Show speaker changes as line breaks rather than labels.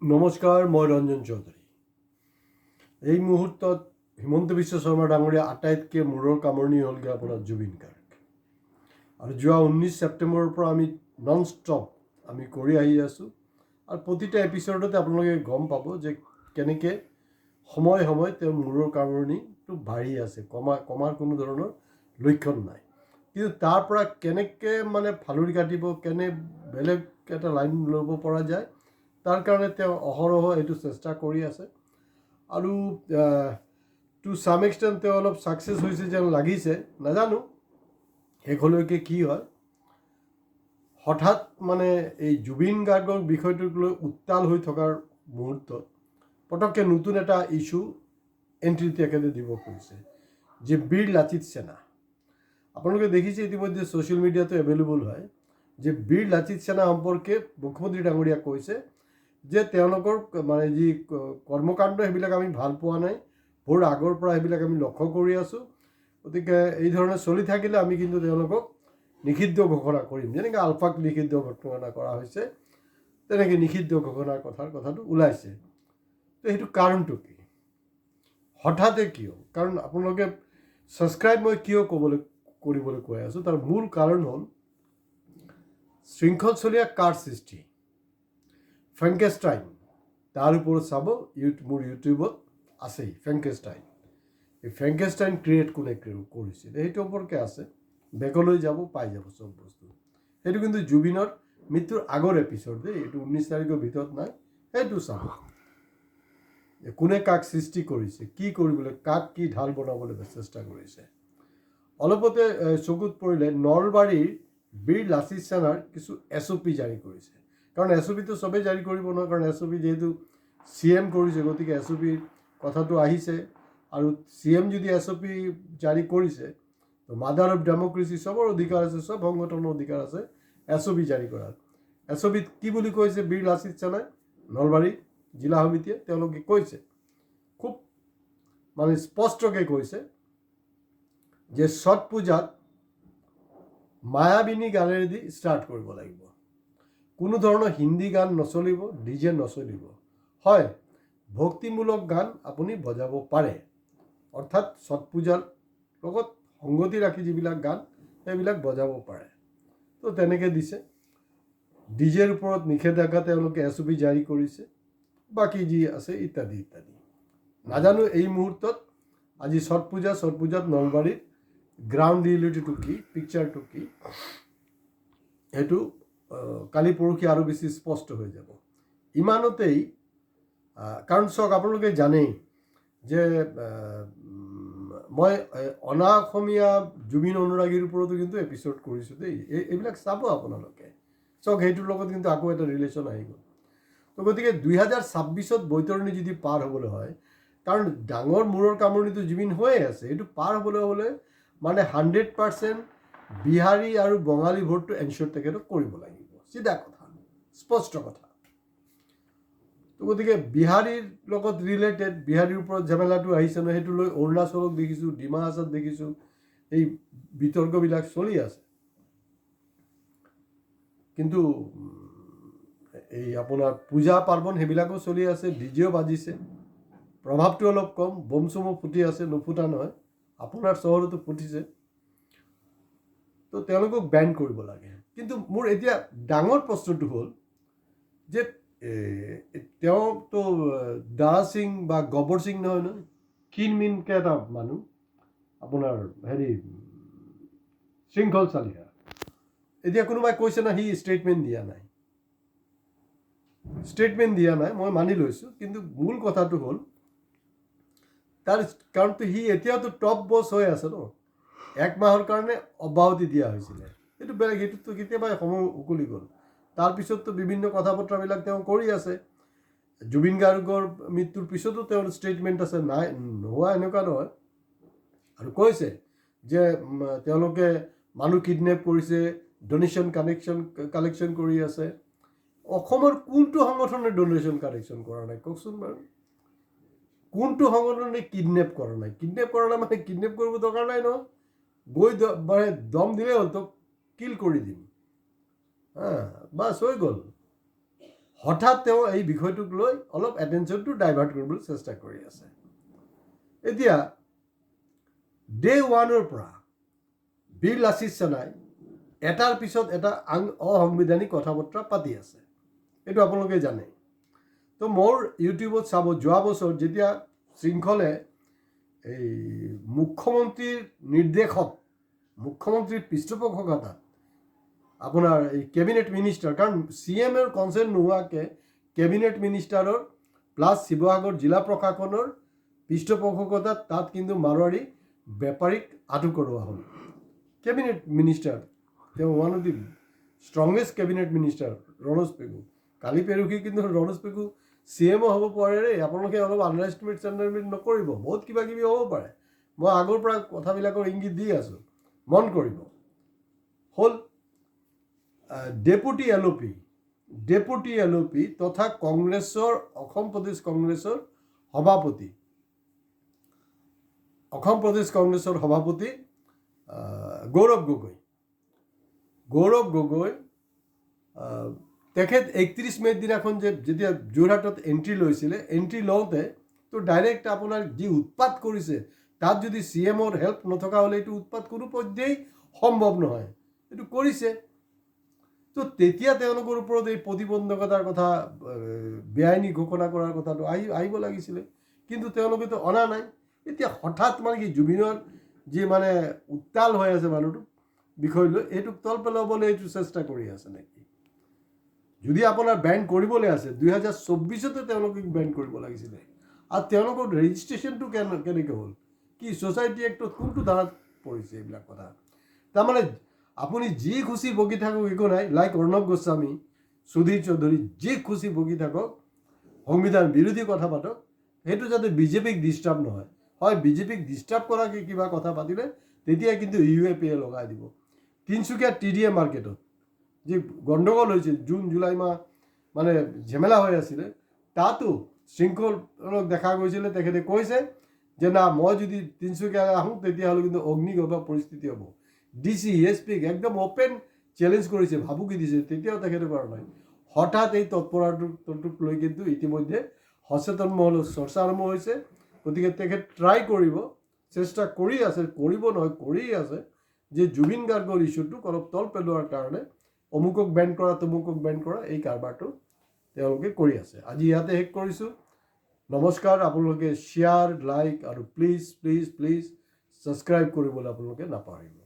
নমস্কাৰ, মই ৰঞ্জন চৌধুৰী। এই মুহূৰ্তত হিমন্ত বিশ্ব শৰ্মা ডাঙৰীয়া আটাইতকৈ মূৰৰ কামৰণি হ'লগৈ আপোনাৰ জুবিন গাৰ্গ। আৰু যোৱা 19 ছেপ্টেম্বৰৰ পৰা আমি নন ষ্টপ আমি কৰি আহি আছোঁ। আৰু প্ৰতিটা এপিছ'ডতে আপোনালোকে গম পাব যে কেনেকৈ সময়ে সময়ে তেওঁৰ মূৰৰ কামৰণিটো বাঢ়ি আছে, কমাৰ কোনো ধৰণৰ লক্ষণ নাই। কিন্তু তাৰ পৰা কেনেকৈ ফালুৰি কাটিব, বেলেগ এটা লাইন ল'ব পৰা যায়, তাৰ কাৰণে তেওঁ অহৰহ এইটো চেষ্টা কৰি আছে। আৰু টু ছাম এক্সটেণ্ট তেওঁ অলপ ছাকচেছ হৈছে যেন লাগিছে, নাজানো শেষলৈকে কি হয়। হঠাৎ এই জুবিন গাৰ্গৰ বিষয়টোক লৈ উত্তাল হৈ থকাৰ মুহূৰ্তত পটককৈ নতুন এটা ইছ্যু এণ্ট্ৰি তেখেতে দিব খুজিছে, যে বীৰ লাচিত সেনা। আপোনালোকে দেখিছে ইতিমধ্যে ছ'চিয়েল মিডিয়াতো এভেইলেবল হয় যে বীৰ লাচিত সেনা সম্পৰ্কে মুখ্যমন্ত্ৰী ডাঙৰীয়াই কৈছে যে তেওঁলোকৰ যি কৰ্মকাণ্ড সেইবিলাক আমি ভাল পোৱা নাই, বহু আগৰ পৰা সেইবিলাক আমি লক্ষ্য কৰি আছোঁ। গতিকে এই ধৰণে চলি থাকিলে আমি কিন্তু তেওঁলোকক নিষিদ্ধ ঘোষণা কৰিম, যেনেকৈ আলফাক নিষিদ্ধ ঘোষণা কৰা হৈছে, তেনেকৈ নিষিদ্ধ ঘোষণাৰ কথাটো ওলাইছে। তো সেইটো কাৰণটো কি, হঠাতে কিয়? কাৰণ আপোনালোকে ছাবস্ক্ৰাইব মই কিয় কৰিবলৈ কৈ আছোঁ, তাৰ মূল কাৰণ হ'ল শৃংখলচলীয়া কাৰ সৃষ্টি, ফ্ৰেংকেষ্টাইন। তাৰ ওপৰত চাব, মোৰ ইউটিউবত আছেই ফ্ৰেংকেষ্টাইন। এই ফ্ৰেংকেষ্টাইন ক্ৰিয়েট কোনে কৰিছিল সেইটো সম্পৰ্কে আছে, বেগলৈ যাব পাই যাব চব বস্তু। সেইটো কিন্তু জুবিনৰ মৃত্যুৰ আগৰ এপিছ'ড দেই, এইটো 19 তাৰিখৰ ভিতৰত নাই, সেইটো চাব। কোনে কাক সৃষ্টি কৰিছে, কি কৰিবলৈ, কাক কি ঢাল বনাবলৈ চেষ্টা কৰিছে। অলপতে চকুত পৰিলে নলবাৰীৰ বীৰ লাচিত সেনাৰ কিছু SOP জাৰি কৰিছে। কাৰণ SOPটো চবেই জাৰি কৰিব নহয়, কাৰণ SOP যিহেতু CM কৰিছে, গতিকে SOP কথাটো আহিছে। আৰু CM যদি SOP জাৰি কৰিছে, তো মাদাৰ অফ ডেমক্ৰেচি চবৰ অধিকাৰ আছে, চব সংগঠনৰ অধিকাৰ আছে SOP জাৰি কৰাৰ। SOPত কি বুলি কৈছে বীৰ লাচিত সেনাই, নলবাৰী জিলা সমিতিয়ে তেওঁলোকে কৈছে, খুব স্পষ্টকৈ কৈছে যে ছট পূজাত মায়াবিনী গানেৰেদি ষ্টাৰ্ট কৰিব লাগিব। কোনো ধৰণৰ হিন্দী গান নচলিব, DJ নচলিব। হয়, ভক্তিমূলক গান আপুনি বজাব পাৰে, অৰ্থাৎ ছট পূজাৰ লগত সংগতি ৰাখি যিবিলাক গান সেইবিলাক বজাব পাৰে। তো তেনেকৈ দিছে। DJৰ ওপৰত নিষেধাজ্ঞা তেওঁলোকে SOP জাৰি কৰিছে, বাকী যি আছে ইত্যাদি ইত্যাদি। নাজানো এই মুহূৰ্তত আজি ছট পূজাত নলবাৰীত গ্ৰাউণ্ড ৰিয়েলিটিটো কি, পিকচাৰটো কি, সেইটো কালি পৰহি আৰু বেছি স্পষ্ট হৈ যাব। ইমানতেই, কাৰণ চাওক আপোনালোকে জানেই যে মই অনা অসমীয়া জুবিন অনুৰাগীৰ ওপৰতো কিন্তু এপিছ'ড কৰিছোঁ দেই, এইবিলাক চাব আপোনালোকে। চাওক সেইটোৰ লগত কিন্তু আকৌ এটা ৰিলেশ্যন আহি গ'ল। তো গতিকে 2026ত বৈতৰণি যদি পাৰ হ'বলৈ হয়, কাৰণ ডাঙৰ মূৰৰ কামৰণিটো জুবিন হৈয়ে আছে, এইটো পাৰ হ'বলৈ হ'লে 100% বিহাৰী আৰু বঙালী ভোটটো এনচিয়ৰ তেখেতক কৰিব লাগিব, চিধা কথা, স্পষ্ট কথা। তো গতিকে বিহাৰীৰ লগত ৰিলেটেড, বিহাৰীৰ ওপৰত ঝামেলাটো আহিছে নহয়, সেইটো লৈ অৰুণাচলক দেখিছোঁ, ডিমা হাছাওত দেখিছোঁ, এই বিতৰ্কবিলাক চলি আছে। কিন্তু এই আপোনাৰ পূজা পাৰ্বণ সেইবিলাকো চলি আছে, DJও বাজিছে, প্ৰভাৱটো অলপ কম, বম চমো ফুটি আছে, নুফুটা নহয়, আপোনাৰ চহৰতো ফুটিছে। তো তেওঁলোকক বেন কৰিব লাগে। কিন্তু মোৰ এতিয়া ডাঙৰ প্ৰশ্নটো হ'ল যে তেওঁতো দাৰা সিং বা গব্বৰ সিং নহয় নহয়, ক্ষীণমিনকৈ এটা মানুহ, আপোনাৰ শৃংখল চালিহা। এতিয়া কোনোবাই কৈছে না সি ষ্টেটমেণ্ট দিয়া নাই, মই মানি লৈছোঁ। কিন্তু মূল কথাটো হ'ল তাৰ কাৰণটো সি এতিয়াতো টপ বছ হৈ আছে ন, 1 মাহৰ কাৰণে অব্যাহতি দিয়া হৈছিলে, সেইটো বেলেগ, সেইটোতো কেতিয়াবাই সময় উকলি গ'ল। তাৰপিছততো বিভিন্ন কথা বতৰাবিলাক তেওঁ কৰি আছে। জুবিন গাৰ্গৰ মৃত্যুৰ পিছতো তেওঁৰ ষ্টেটমেণ্ট আছে, নাই নোহোৱা এনেকুৱা নহয়। আৰু কৈছে যে তেওঁলোকে মানুহ কিডনেপ কৰিছে, ডনেশ্যন কালেকশ্যন কৰি আছে। অসমৰ কোনটো সংগঠনে ডনেশ্যন কালেকশ্যন কৰা নাই কওকচোন বাৰু? কোনটো সংগঠনে কিডনেপ কৰা নাই? কিডনেপ কৰা নাই কিডনেপ কৰিব দৰকাৰ নাই নহয়, গৈ দম দিলেই হ'ল, তোক কিল কৰি দিম, বাছ হৈ গ'ল। হঠাৎ তেওঁ এই বিষয়টোক লৈ অলপ এটেনশ্যনটো ডাইভাৰ্ট কৰিবলৈ চেষ্টা কৰি আছে। এতিয়া ডে ওৱানৰ পৰা বীৰ লাচিত সেনাই এটাৰ পিছত এটা অসাংবিধানিক কথা বতৰা পাতি আছে, এইটো আপোনালোকে জানে। তো মোৰ ইউটিউবত চাব, যোৱা বছৰ যেতিয়া শৃংখলে এই মুখ্যমন্ত্ৰীৰ নিৰ্দেশত, মুখ্যমন্ত্ৰীৰ পৃষ্ঠপোষকতাত আপোনাৰ এই কেবিনেট মিনিষ্টাৰ, কাৰণ CMৰ কনচেণ্ট নোহোৱাকৈ কেবিনেট মিনিষ্টাৰৰ প্লাছ শিৱসাগৰ জিলা প্ৰশাসনৰ পৃষ্ঠপোষকতাত তাত কিন্তু মাৰোৱাৰী বেপাৰীক আটক কৰোৱা হ'ল। কেবিনেট মিনিষ্টাৰ, তেওঁ one of the strongest cabinet minister Ranoj Pegu. কালি পেৰুকি কিন্তু ৰণোজ পেগু CMও হ'ব পাৰে। আপোনালোকে অলপ আণ্ডাৰ এষ্টিমেট নকৰিব, বহুত কিবা কিবি হ'ব পাৰে। মই আগৰ পৰা কথাবিলাকৰ ইংগিত দি আছোঁ, মন কৰিব। হ'ল ডেপুটি LOP তথা কংগ্ৰেছৰ অসম প্ৰদেশ কংগ্ৰেছৰ সভাপতি, গৌৰৱ গগৈ তেখেত 31 মে'ৰ দিনাখন যেতিয়া যোৰহাটত এণ্ট্ৰি লৈছিলে, এণ্ট্ৰি লওঁতে তো ডাইৰেক্ট আপোনাৰ যি উৎপাত কৰিছে, তাত যদি CMৰ হেল্প নথকা হ'লে এইটো উৎপাত কোনো পৰ্যায়েই সম্ভৱ নহয়। এইটো কৰিছে। তো তেতিয়া তেওঁলোকৰ ওপৰত এই প্ৰতিবন্ধকতাৰ কথা, বেআইনী ঘোষণা কৰাৰ কথাটো আহিব লাগিছিলে, কিন্তু তেওঁলোকেতো অনা নাই। এতিয়া হঠাৎ মানে কি জুবিনৰ যি মানে উত্তাল হৈ আছে মানুহটো বিষয় লৈ, এইটোক তল পেলাবলৈ এইটো চেষ্টা কৰি আছে নেকি? যদি আপোনাৰ বেন কৰিবলৈ আছে, 2024 তেওঁলোকক বেন কৰিব লাগিছিলে। আৰু তেওঁলোকৰ ৰেজিষ্ট্ৰেশ্যনটো কেনেকৈ হ'ল? কি ছ'চাইটি এক্টত কোনটো ধাৰাত পৰিছে এইবিলাক কথা? তাৰমানে আপুনি যি খুচি বগি থাকক, একো নাই। লাইক অৰ্ণৱ গোস্বামী, সুধীৰ চৌধুৰী, যি খুচি বগি থাকক, সংবিধান বিৰোধী কথা পাতক, সেইটো যাতে বিজেপিক ডিষ্টাৰ্ব নহয়। হয়, বিজেপিক ডিষ্টাৰ্ব কৰাকৈ কিবা কথা পাতিলে তেতিয়া কিন্তু UAPA লগাই দিব। তিনিচুকীয়া TDA মাৰ্কেটত যি গণ্ডগোল হৈছিল, জুন জুলাই মাহ মানে ঝেমেলা হৈ আছিলে, তাতো শৃংখলক দেখা গৈছিলে। তেখেতে কৈছে যে না, মই যদি তিনিচুকীয়ালৈ আহোঁ তেতিয়াহ'লে কিন্তু অগ্নিগৰ্ভ পৰিস্থিতি হ'ব। DC SP-ক একদম অ'পেন চেলেঞ্জ কৰিছে, ভাবুকি দিছে, তেতিয়াও তেখেতে কৰা নাই। হঠাৎ এই তৎপৰতাটোক লৈ কিন্তু ইতিমধ্যে সচেতন মহলৰ চৰ্চা আৰম্ভ হৈছে। গতিকে তেখেত ট্ৰাই কৰিব, চেষ্টা কৰি আছে, কৰিব নহয় কৰিয়ে আছে, যে জুবিন গাৰ্গৰ ইছ্যুটোক অলপ তল পেলোৱাৰ কাৰণে অমুকক বেন কৰা, তমুকক বেন কৰা, এই কাৰবাৰটো তেওঁলোকে কৰি আছে। আজি ইয়াতে শেষ কৰিছোঁ। নমস্কাৰ। আপোনালোকে শ্বেয়াৰ, লাইক আৰু প্লিজ ছাবস্ক্ৰাইব কৰিবলৈ আপোনালোকে নাপাহৰিব।